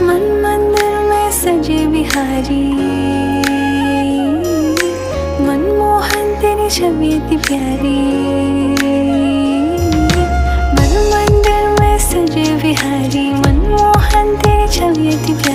मन मंदिर में सजे बिहारी, मनमोहन तेरी छवि इतनी प्यारी। मन मंदिर में सजे बिहारी, मनमोहन तेरी छवि इतनी प्यारी।